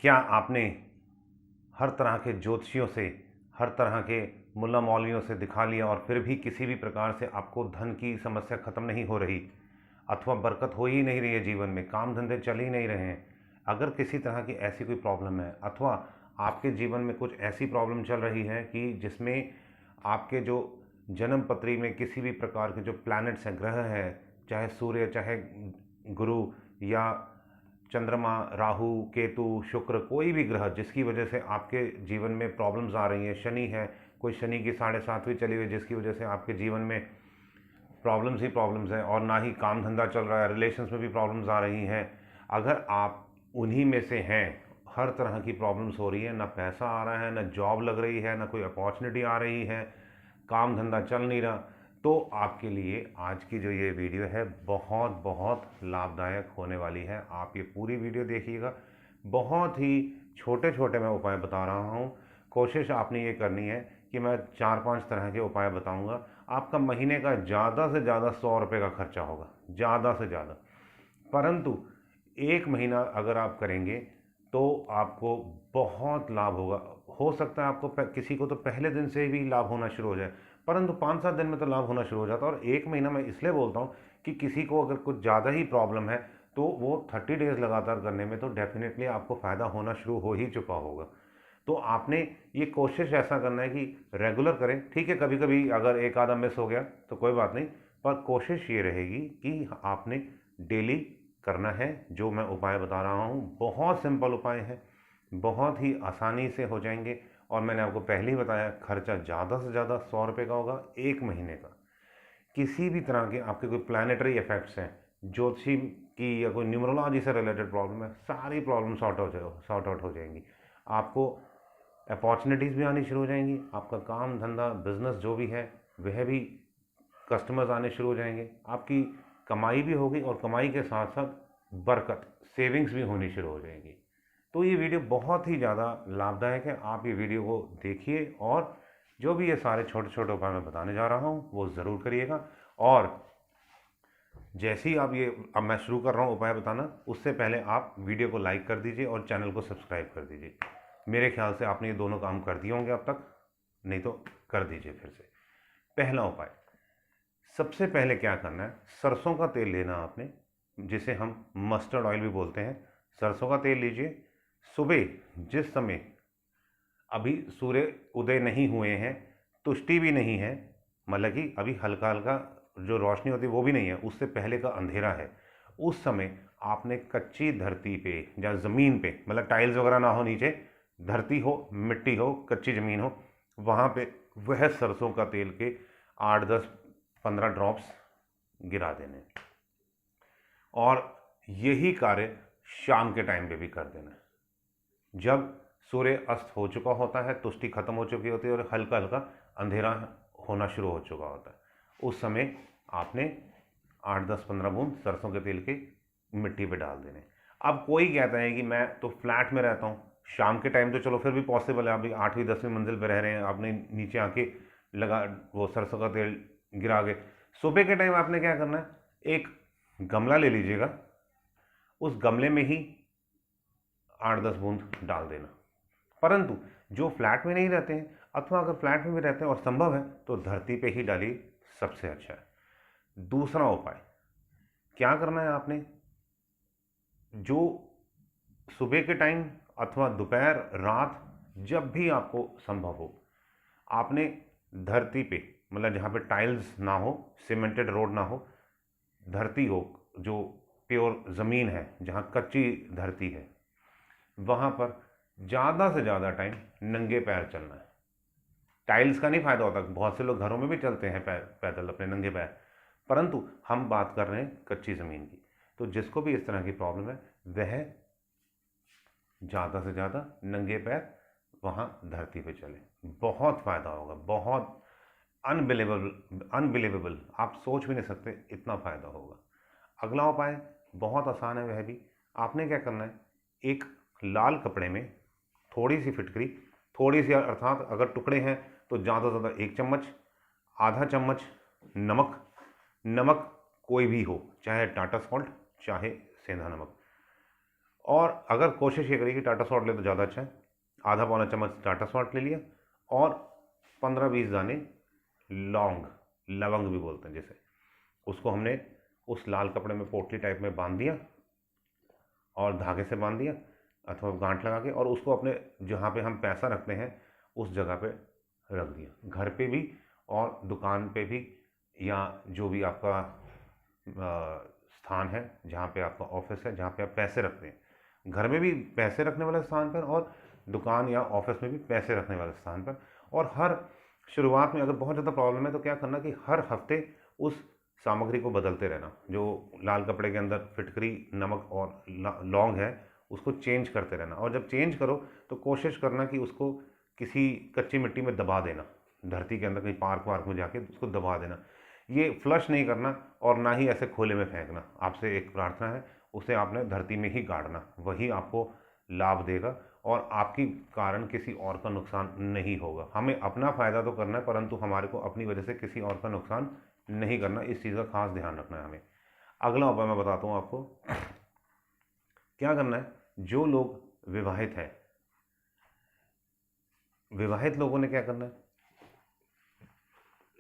क्या आपने हर तरह के ज्योतिषियों से, हर तरह के मुल्ला मौलवियों से दिखा लिया और फिर भी किसी भी प्रकार से आपको धन की समस्या ख़त्म नहीं हो रही, अथवा बरकत हो ही नहीं रही है जीवन में, काम धंधे चल ही नहीं रहे हैं? अगर किसी तरह की ऐसी कोई प्रॉब्लम है, अथवा आपके जीवन में कुछ ऐसी प्रॉब्लम चल रही है कि जिसमें आपके जो जन्म पत्री में किसी भी प्रकार के जो प्लैनेट्स हैं, ग्रह हैं, चाहे सूर्य, चाहे गुरु या चंद्रमा, राहु, केतु, शुक्र, कोई भी ग्रह जिसकी वजह से आपके जीवन में प्रॉब्लम्स आ रही हैं, शनि है, कोई शनि की 7.5वीं चली हुई जिसकी वजह से आपके जीवन में प्रॉब्लम्स ही प्रॉब्लम्स हैं और ना ही काम धंधा चल रहा है, रिलेशंस में भी प्रॉब्लम्स आ रही हैं। अगर आप उन्हीं में से हैं, हर तरह की प्रॉब्लम्स हो रही है, ना पैसा आ रहा है, ना जॉब लग रही है, ना कोई अपॉर्चुनिटी आ रही है, काम धंधा चल नहीं रहा, तो आपके लिए आज की जो ये वीडियो है बहुत बहुत लाभदायक होने वाली है। आप ये पूरी वीडियो देखिएगा। बहुत ही छोटे छोटे मैं उपाय बता रहा हूँ। कोशिश आपने ये करनी है कि मैं 4-5 तरह के उपाय बताऊँगा। आपका महीने का ज़्यादा से ज़्यादा 100 रुपये का खर्चा होगा, ज़्यादा से ज़्यादा। परंतु 1 महीना अगर आप करेंगे तो आपको बहुत लाभ होगा। हो सकता है आपको किसी को तो पहले दिन से भी लाभ होना शुरू हो जाए, परंतु 5-7 दिन में तो लाभ होना शुरू हो जाता है। और 1 महीना मैं इसलिए बोलता हूँ कि किसी को अगर कुछ ज़्यादा ही प्रॉब्लम है तो वो 30 डेज़ लगातार करने में तो डेफिनेटली आपको फ़ायदा होना शुरू हो ही चुका होगा। तो आपने ये कोशिश ऐसा करना है कि रेगुलर करें। ठीक है, कभी कभी अगर एक आधा मिस हो गया तो कोई बात नहीं, पर कोशिश ये रहेगी कि आपने डेली करना है। जो मैं उपाय बता रहा हूँ बहुत सिंपल उपाय है, बहुत ही आसानी से हो जाएंगे। और मैंने आपको पहले ही बताया, खर्चा ज़्यादा से ज़्यादा 100 रुपये का होगा 1 महीने का। किसी भी तरह के आपके कोई प्लानिटरी इफेक्ट्स हैं, ज्योतिषी की या कोई न्यूमरोलॉजी से रिलेटेड प्रॉब्लम है, सारी प्रॉब्लम सॉर्ट आउट हो जाएंगी। आपको अपॉर्चुनिटीज़ भी आनी शुरू हो जाएंगी, आपका काम धंधा बिजनेस जो भी है वह भी, कस्टमर्स आने शुरू हो जाएंगे, आपकी कमाई भी होगी और कमाई के साथ साथ बरकत, सेविंग्स भी होनी शुरू हो जाएगी। तो ये वीडियो बहुत ही ज़्यादा लाभदायक है। आप ये वीडियो को देखिए और जो भी ये सारे छोटे छोटे उपाय मैं बताने जा रहा हूँ वो ज़रूर करिएगा। और जैसे ही आप ये, अब मैं शुरू कर रहा हूँ उपाय बताना, उससे पहले आप वीडियो को लाइक कर दीजिए और चैनल को सब्सक्राइब कर दीजिए। मेरे ख्याल से आपने ये दोनों काम कर दिए होंगे अब तक, नहीं तो कर दीजिए फिर से। पहला उपाय, सबसे पहले क्या करना है, सरसों का तेल लेना आपने, जिसे हम मस्टर्ड ऑयल भी बोलते हैं। सरसों का तेल लीजिए। सुबह जिस समय अभी सूर्य उदय नहीं हुए हैं, तुष्टि भी नहीं है, मतलब कि अभी हल्का हल्का जो रोशनी होती है वो भी नहीं है, उससे पहले का अंधेरा है, उस समय आपने कच्ची धरती पे या ज़मीन पे, मतलब टाइल्स वगैरह ना हो नीचे, धरती हो, मिट्टी हो, कच्ची ज़मीन हो, वहाँ पे वह सरसों का तेल के 8-10-15 ड्रॉप्स गिरा देने। और यही कार्य शाम के टाइम पे भी कर देना। जब सूर्य अस्त हो चुका होता है, तुष्टि खत्म हो चुकी होती है और हल्का हल्का अंधेरा होना शुरू हो चुका होता है, उस समय आपने 8-10-15 बूंद सरसों के तेल के मिट्टी पे डाल देने। अब कोई कहता है कि मैं तो फ्लैट में रहता हूँ, शाम के टाइम तो चलो फिर भी पॉसिबल है, अभी 8वीं-10वीं मंजिल पे रह रहे हैं, आपने नीचे आके लगा वो सरसों का तेल गिरा के। सुबह के टाइम आपने क्या करना है, एक गमला ले लीजिएगा, उस गमले में ही 8-10 बूंद डाल देना। परंतु जो फ्लैट में नहीं रहते हैं, अथवा अगर फ्लैट में भी रहते हैं और संभव है तो धरती पे ही डालिए, सबसे अच्छा है। दूसरा उपाय क्या करना है आपने, जो सुबह के टाइम अथवा दोपहर, रात, जब भी आपको संभव हो, आपने धरती पे, मतलब जहाँ पे टाइल्स ना हो, सीमेंटेड रोड ना हो, धरती हो जो प्योर ज़मीन है, जहाँ कच्ची धरती है, वहाँ पर ज़्यादा से ज़्यादा टाइम नंगे पैर चलना है। टाइल्स का नहीं फ़ायदा होता, बहुत से लोग घरों में भी चलते हैं पैदल अपने नंगे पैर, परंतु हम बात कर रहे हैं कच्ची ज़मीन की। तो जिसको भी इस तरह की प्रॉब्लम है वह ज़्यादा से ज़्यादा नंगे पैर वहाँ धरती पे चले, बहुत फ़ायदा होगा, बहुत अनबिलीवेबल, आप सोच भी नहीं सकते इतना फ़ायदा होगा। अगला उपाय बहुत आसान है, वह भी आपने क्या करना है, एक लाल कपड़े में थोड़ी सी फिटकरी, थोड़ी सी अर्थात अगर टुकड़े हैं तो ज़्यादा से ज़्यादा 1 चम्मच, आधा चम्मच नमक, नमक कोई भी हो, चाहे टाटा सॉल्ट चाहे सेंधा नमक, और अगर कोशिश ये करिए कि टाटा सॉल्ट ले तो ज़्यादा अच्छा है, आधा पौना चम्मच टाटा सॉल्ट ले लिया और 15-20 दाने लौंग, लवंग भी बोलते हैं जैसे, उसको हमने उस लाल कपड़े में पोटली टाइप में बांध दिया और धागे से बांध दिया अथवा गांठ लगा के, और उसको अपने जहाँ पे हम पैसा रखते हैं उस जगह पे रख दिया, घर पे भी और दुकान पे भी, या जो भी आपका स्थान है जहाँ पे आपका ऑफिस है जहाँ पे आप पैसे रखते हैं, घर में भी पैसे रखने वाले स्थान पर और दुकान या ऑफिस में भी पैसे रखने वाले स्थान पर। और हर शुरुआत में अगर बहुत ज़्यादा प्रॉब्लम है तो क्या करना कि हर हफ्ते उस सामग्री को बदलते रहना, जो लाल कपड़े के अंदर फिटकरी, नमक और लौंग है उसको चेंज करते रहना। और जब चेंज करो तो कोशिश करना कि उसको किसी कच्ची मिट्टी में दबा देना, धरती के अंदर कहीं पार्क वार्क में जाके उसको दबा देना। ये फ्लश नहीं करना और ना ही ऐसे खोले में फेंकना। आपसे एक प्रार्थना है, उसे आपने धरती में ही गाड़ना, वही आपको लाभ देगा और आपके कारण किसी और का नुकसान नहीं होगा। हमें अपना फ़ायदा तो करना है, परंतु हमारे को अपनी वजह से किसी और का नुकसान नहीं करना, इस चीज़ का खास ध्यान रखना है हमें। अगला उपाय मैं बताता हूँ आपको क्या करना है। जो लोग विवाहित हैं, विवाहित लोगों ने क्या करना है,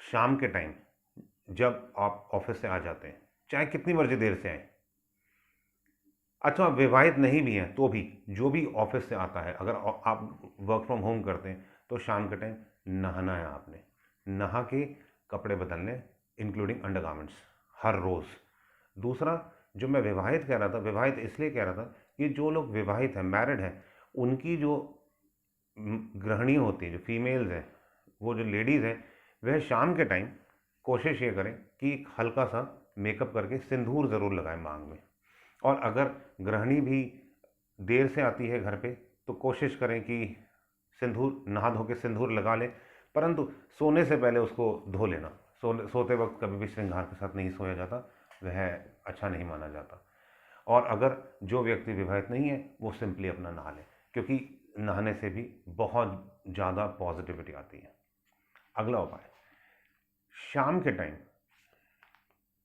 शाम के टाइम जब आप ऑफिस से आ जाते हैं, चाहे कितनी मर्जी देर से आए, अच्छा आप विवाहित नहीं भी हैं तो भी, जो भी ऑफिस से आता है, अगर आप वर्क फ्रॉम होम करते हैं तो शाम के टाइम नहाना है आपने, नहा के कपड़े बदलने इंक्लूडिंग अंडरगारमेंट्स हर रोज़। दूसरा, जो मैं विवाहित कह रहा था, विवाहित इसलिए कह रहा था कि जो लोग विवाहित हैं, मैरिड हैं, उनकी जो गृहिणी होती है, जो फीमेल्स हैं, वो जो लेडीज़ हैं, वह शाम के टाइम कोशिश ये करें कि एक हल्का सा मेकअप करके सिंदूर ज़रूर लगाएं मांग में। और अगर गृहिणी भी देर से आती है घर पे तो कोशिश करें कि सिंदूर, नहा धो के सिंदूर लगा लें, परंतु सोने से पहले उसको धो लेना। सोते वक्त कभी भी श्रृंगार के साथ नहीं सोया जाता, वह अच्छा नहीं माना जाता। और अगर जो व्यक्ति विवाहित नहीं है वो सिंपली अपना नहा ले, क्योंकि नहाने से भी बहुत ज़्यादा पॉजिटिविटी आती है। अगला उपाय, शाम के टाइम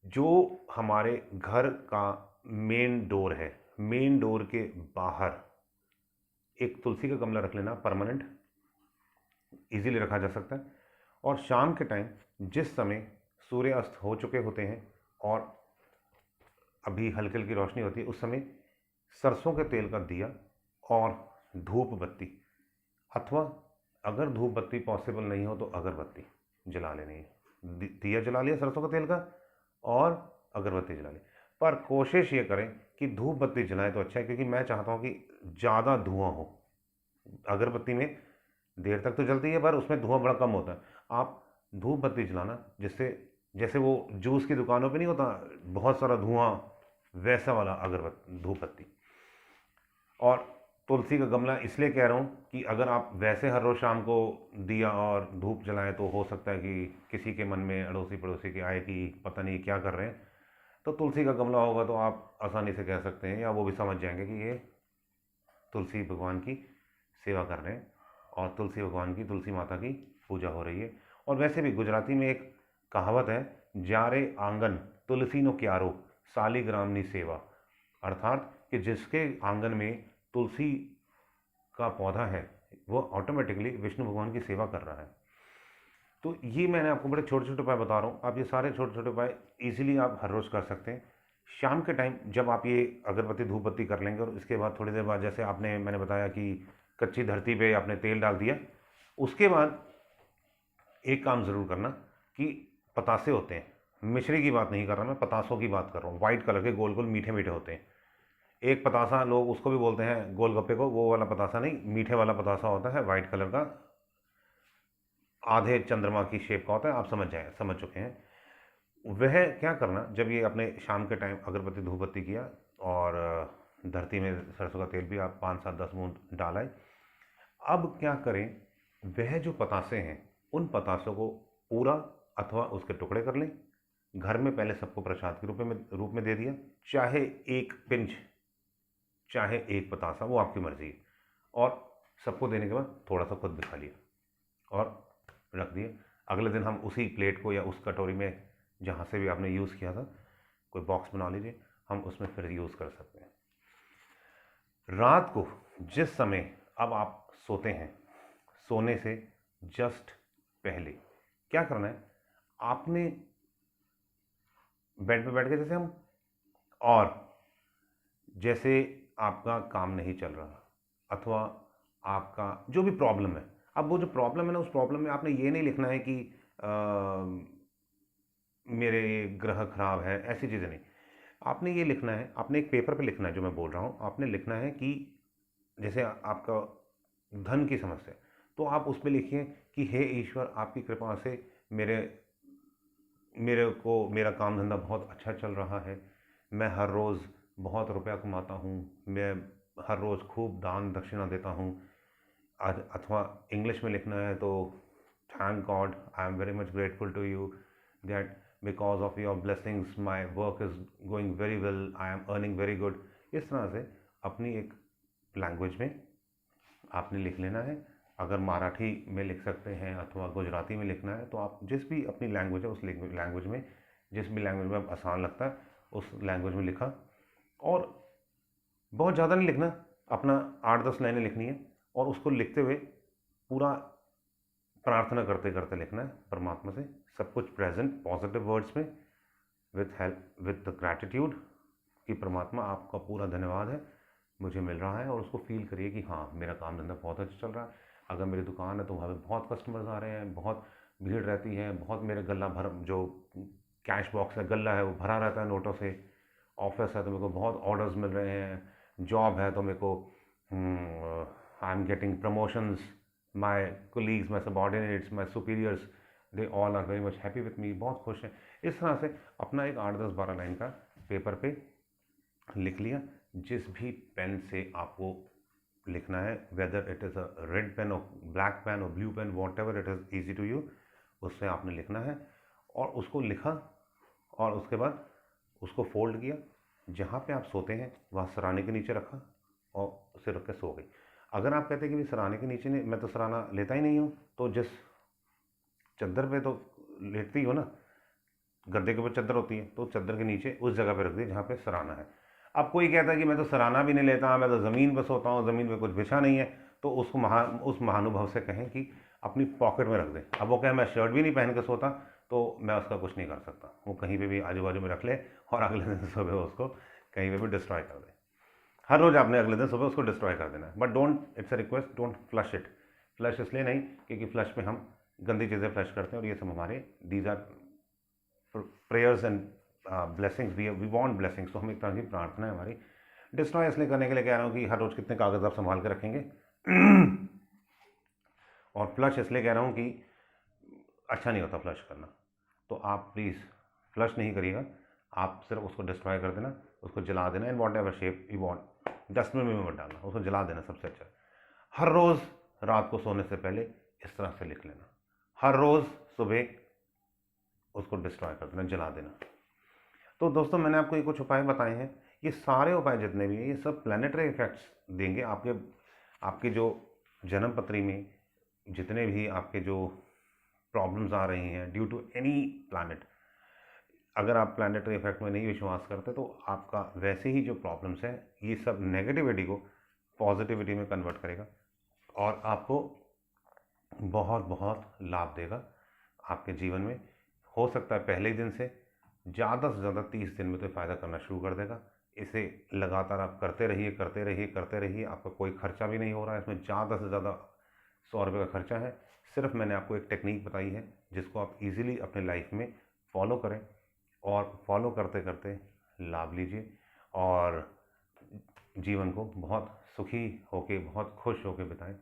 जो हमारे घर का मेन डोर है, मेन डोर के बाहर एक तुलसी का गमला रख लेना, परमानेंट, इजीली रखा जा सकता है। और शाम के टाइम जिस समय सूर्य अस्त हो चुके होते हैं और अभी हल्की हल्की रोशनी होती है, उस समय सरसों के तेल का दिया और धूप बत्ती, अथवा अगर धूप बत्ती पॉसिबल नहीं हो तो अगरबत्ती जला लेनी है। दिया जला लिया सरसों का तेल का और अगरबत्ती जला ली, पर कोशिश ये करें कि धूप बत्ती जलाएं तो अच्छा है, क्योंकि मैं चाहता हूँ कि ज़्यादा धुआं हो। अगरबत्ती में देर तक तो जलती है पर उसमें धुआं बड़ा कम होता है। आप धूप बत्ती जलाना, जिससे जैसे वो जूस की दुकानों पे नहीं होता बहुत सारा धुआं, वैसा वाला अगरबत्ती, धूप बत्ती। और तुलसी का गमला इसलिए कह रहा हूँ कि अगर आप वैसे हर रोज़ शाम को दिया और धूप जलाएं तो हो सकता है कि किसी के मन में, अड़ोसी पड़ोसी के आए कि पता नहीं क्या कर रहे हैं, तो तुलसी का गमला होगा तो आप आसानी से कह सकते हैं, या वो भी समझ जाएंगे कि ये तुलसी भगवान की सेवा कर रहे हैं और तुलसी भगवान की, तुलसी माता की पूजा हो रही है। और वैसे भी गुजराती में एक कहावत है, जारे आंगन तुलसी नो क्यारो सालीग्रामनी सेवा, अर्थात कि जिसके आंगन में तुलसी का पौधा है वो ऑटोमेटिकली विष्णु भगवान की सेवा कर रहा है। तो ये मैंने आपको बड़े छोटे छोटे उपाय बता रहा हूँ, आप ये सारे छोटे छोटे उपाय इजीली आप हर रोज़ कर सकते हैं। शाम के टाइम जब आप ये अगरबत्ती धूप बत्ती कर लेंगे और इसके बाद थोड़ी देर बाद, जैसे आपने, मैंने बताया कि कच्ची धरती पे आपने तेल डाल दिया, उसके बाद एक काम ज़रूर करना कि पतासे होते हैं, मिश्री की बात नहीं कर रहा मैं, पतासों की बात कर रहा हूँ, वाइट कलर के गोल गोल मीठे मीठे होते हैं। एक पतासा, लोग उसको भी बोलते हैं गोलगप्पे को, वो वाला पतासा नहीं, मीठे वाला पतासा होता है, वाइट कलर का, आधे चंद्रमा की शेप का होता है, आप समझ चुके हैं। वह क्या करना, जब ये अपने शाम के टाइम अगरबत्ती धूप बत्ती किया और धरती में सरसों का तेल भी आप 5-7-10 बूंद डालाए, अब क्या करें, वह जो पतासे हैं उन पतासों को पूरा अथवा उसके टुकड़े कर लें। घर में पहले सबको प्रसाद के रूप में दे दिया, चाहे एक पिंच, चाहे एक पतासा, वो आपकी मर्जी है। और सबको देने के बाद थोड़ा सा खुद भी खा लिया और रख दिए। अगले दिन हम उसी प्लेट को या उस कटोरी में जहाँ से भी आपने यूज़ किया था, कोई बॉक्स बना लीजिए, हम उसमें फिर यूज़ कर सकते हैं। रात को जिस समय अब आप सोते हैं, सोने से जस्ट पहले क्या करना है, आपने बेड पे बैठ के जैसे हम, और जैसे आपका काम नहीं चल रहा अथवा आपका जो भी प्रॉब्लम है, अब वो जो प्रॉब्लम है ना, उस प्रॉब्लम में आपने ये नहीं लिखना है कि मेरे ग्रह खराब है, ऐसी चीज़ें नहीं। आपने ये लिखना है, आपने एक पेपर पे लिखना है, जो मैं बोल रहा हूँ आपने लिखना है कि जैसे आपका धन की समस्या, तो आप उस पे लिखिए कि हे ईश्वर, आपकी कृपा से मेरे मेरे को मेरा काम धंधा बहुत अच्छा चल रहा है, मैं हर रोज़ बहुत रुपया कमाता हूँ, मैं हर रोज़ खूब दान दक्षिणा देता हूँ। अथवा इंग्लिश में लिखना है तो thank God, I am very much grateful to you that because of your blessings my work is going very well, I am earning very good. इस तरह से अपनी एक लैंग्वेज में आपने लिख लेना है। अगर मराठी में लिख सकते हैं अथवा गुजराती में लिखना है, तो आप जिस भी अपनी लैंग्वेज है उस लैंग्वेज में, जिस भी लैंग्वेज में आसान लगता है उस लैंग्वेज में लिखा। और बहुत ज़्यादा नहीं लिखना, अपना 8-10 लाइनें लिखनी है और उसको लिखते हुए पूरा प्रार्थना करते करते लिखना है परमात्मा से, सब कुछ प्रेजेंट पॉजिटिव वर्ड्स में, with help with the gratitude कि परमात्मा आपका पूरा धन्यवाद है, मुझे मिल रहा है। और उसको फील करिए कि हाँ, मेरा काम धंधा बहुत अच्छा चल रहा है। अगर मेरी दुकान है तो वहाँ पे बहुत कस्टमर्स आ रहे हैं, बहुत भीड़ रहती है, बहुत मेरे गला भर जो कैश बॉक्स है, गला है, वो भरा रहता है नोटों से। ऑफिस है तो मेरे को बहुत ऑर्डर्स मिल रहे हैं, जॉब है तो मेरे को I am getting promotions, my colleagues, my subordinates, my superiors, they all are very much happy with me, बहुत खुश हैं। इस तरह से अपना एक 8-10-12 लाइन का पेपर पे लिख लिया। जिस भी पेन से आपको लिखना है, whether it is a red pen और ब्लैक पेन और blue pen, whatever it is easy to you, उससे आपने लिखना है। और उसको लिखा और उसके बाद उसको फोल्ड किया, जहाँ पे आप सोते हैं वहाँ सराहने के नीचे रखा और उसे रख के सो गई। अगर आप कहते हैं कि सराहने के नीचे नहीं, मैं तो सराहना लेता ही नहीं हूँ, तो जिस चद्दर पे तो लेटती हो ना, गद्दे के ऊपर चद्दर होती है, तो चद्दर के नीचे उस जगह पे रख दी जहाँ पे सराहना है। अब कोई कहता है कि मैं तो सराहना भी नहीं लेता, मैं तो ज़मीन पर सोता हूँ, ज़मीन पे कुछ बिछा नहीं है, तो उसको उस महानुभाव से कहें कि अपनी पॉकेट में रख दें। अब वो कहे मैं शर्ट भी नहीं पहन के सोता, तो मैं उसका कुछ नहीं कर सकता, वो कहीं पे भी आजू बाजू में रख ले और अगले दिन सुबह उसको कहीं पे भी डिस्ट्रॉय कर दे। हर रोज़ आपने अगले दिन सुबह उसको डिस्ट्रॉय कर देना है, but don't, it's a request, don't flush it. Flush इसलिए नहीं क्योंकि फ्लश में हम गंदी चीज़ें फ्लश करते हैं, और ये सब हमारे these are prayers and blessings, we want blessings, तो हम एक तरह की प्रार्थना है हमारी। डिस्ट्रॉय इसलिए करने के लिए कह रहा हूँ कि हर रोज़ कितने कागज़ आप संभाल के रखेंगे। और फ्लश इसलिए कह रहा हूँ कि अच्छा नहीं होता फ्लश करना, तो आप प्लीज़ फ्लश नहीं करिएगा, आप सिर्फ उसको डिस्ट्रॉय कर देना, उसको जला देना in what ever shape you want, dustbin में मत डालना, उसको जला देना सबसे अच्छा। हर रोज़ रात को सोने से पहले इस तरह से लिख लेना, हर रोज़ सुबह उसको डिस्ट्रॉय कर देना, जला देना। तो दोस्तों, मैंने आपको ये कुछ उपाय बताए हैं, ये सारे उपाय जितने भी हैं ये सब प्लानिटरी इफेक्ट्स देंगे आपके जो जन्म पत्री में जितने भी आपके जो प्रॉब्लम्स आ रही हैं ड्यू टू एनी प्लैनेट। अगर आप प्लानिटरी इफेक्ट में नहीं विश्वास करते तो आपका वैसे ही जो प्रॉब्लम्स हैं ये सब नेगेटिविटी को पॉजिटिविटी में कन्वर्ट करेगा और आपको बहुत बहुत लाभ देगा आपके जीवन में। हो सकता है पहले ही दिन से, ज़्यादा से ज़्यादा 30 दिन में तो फ़ायदा करना शुरू कर देगा। इसे लगातार आप करते रहिए करते रहिए करते रहिए, आपका कोई खर्चा भी नहीं हो रहा है इसमें, ज़्यादा से ज़्यादा 100 रुपये का खर्चा है। सिर्फ मैंने आपको एक टेक्निक बताई है जिसको आप इजीली अपने लाइफ में फॉलो करें और फॉलो करते करते लाभ लीजिए और जीवन को बहुत सुखी होके, बहुत खुश होके बिताएं।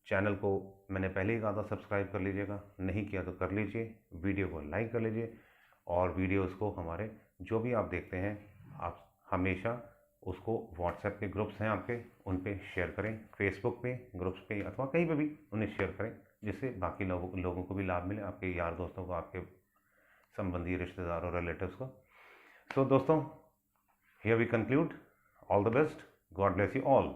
चैनल को मैंने पहले ही कहा था सब्सक्राइब कर लीजिएगा, नहीं किया तो कर लीजिए, वीडियो को लाइक कर लीजिए और वीडियोस को हमारे जो भी आप देखते हैं आप हमेशा उसको व्हाट्सएप के ग्रुप्स हैं आपके, उन पे शेयर करें, फेसबुक पे ग्रुप्स पे अथवा कहीं पे भी उन्हें शेयर करें, जिससे बाकी लोगों को भी लाभ मिले, आपके यार दोस्तों को, आपके संबंधी रिश्तेदारों रिलेटिव्स को। सो दोस्तों, here we conclude. All the best, God bless you all.